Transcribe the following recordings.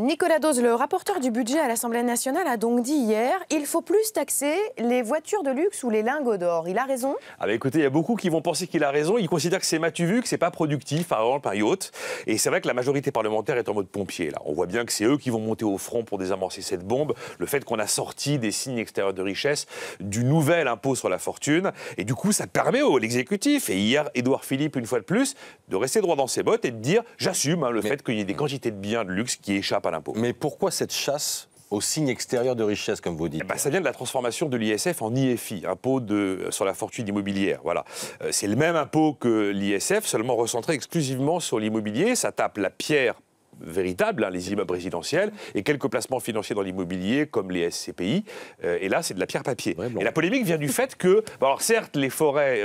Nicolas Dose, le rapporteur du budget à l'Assemblée nationale, a donc dit hier il faut plus taxer les voitures de luxe ou les lingots d'or. Il a raison? Écoutez, il y a beaucoup qui vont penser qu'il a raison. Ils considèrent que c'est matu vu, que c'est pas productif, par exemple, un yacht. Et c'est vrai que la majorité parlementaire est en mode pompier. Là, on voit bien que c'est eux qui vont monter au front pour désamorcer cette bombe. Le fait qu'on a sorti des signes extérieurs de richesse du nouvel impôt sur la fortune. Et du coup, ça permet à l'exécutif, et hier, Édouard Philippe, une fois de plus, de rester droit dans ses bottes et de dire j'assume le fait qu'il y ait des quantités de biens de luxe qui échappent à l'impôt. Mais pourquoi cette chasse aux signes extérieurs de richesse, comme vous dites? Ça vient de la transformation de l'ISF en IFI, impôt sur la fortune immobilière. Voilà. C'est le même impôt que l'ISF, seulement recentré exclusivement sur l'immobilier. Ça tape la pierre véritable, les immeubles résidentiels, et quelques placements financiers dans l'immobilier, comme les SCPI. Et là, c'est de la pierre papier. Ouais, bon. Et la polémique vient du fait que, alors certes, les forêts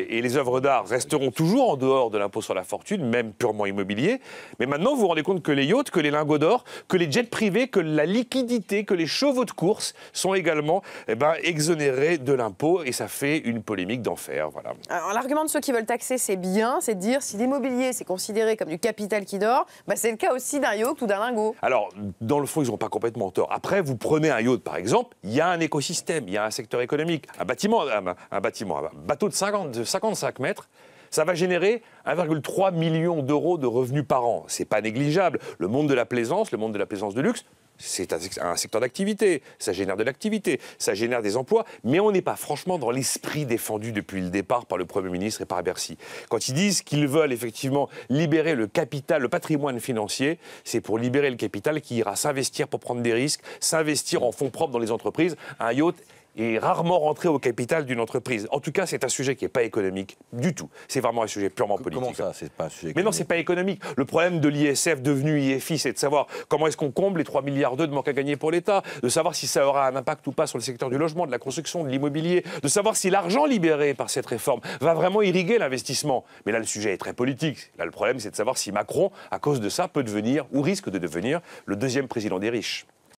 et les œuvres d'art resteront toujours en dehors de l'impôt sur la fortune, même purement immobilier. Mais maintenant, vous vous rendez compte que les yachts, que les lingots d'or, que les jets privés, que la liquidité, que les chevaux de course sont également exonérés de l'impôt. Et ça fait une polémique d'enfer. Voilà. Alors, l'argument de ceux qui veulent taxer, c'est bien, c'est de dire si l'immobilier, c'est considéré comme du capital qui dort, c'est le cas aussi d'un yacht ou d'un lingot. Alors, dans le fond, ils n'ont pas complètement tort. Après, vous prenez un yacht, par exemple, il y a un écosystème, il y a un secteur économique. Un bateau de 55 mètres, ça va générer 1,3 million d'euros de revenus par an. C'est pas négligeable. Le monde de la plaisance de luxe, c'est un secteur d'activité, ça génère de l'activité, ça génère des emplois, mais on n'est pas franchement dans l'esprit défendu depuis le départ par le Premier ministre et par Bercy. Quand ils disent qu'ils veulent effectivement libérer le capital, le patrimoine financier, c'est pour libérer le capital qui ira s'investir pour prendre des risques, s'investir en fonds propres dans les entreprises. Un yacht est rarement rentré au capital d'une entreprise. En tout cas, c'est un sujet qui n'est pas économique du tout. C'est vraiment un sujet purement politique. Comment ça, c'est pas un sujet économique? Mais non, c'est pas économique. Le problème de l'ISF devenu IFI, c'est de savoir comment est-ce qu'on comble les 3,2 milliards de manque à gagner pour l'État, de savoir si ça aura un impact ou pas sur le secteur du logement, de la construction, de l'immobilier, de savoir si l'argent libéré par cette réforme va vraiment irriguer l'investissement. Mais là, le sujet est très politique. Là, le problème, c'est de savoir si Macron, à cause de ça, peut devenir, ou risque de devenir, le deuxième président des riches.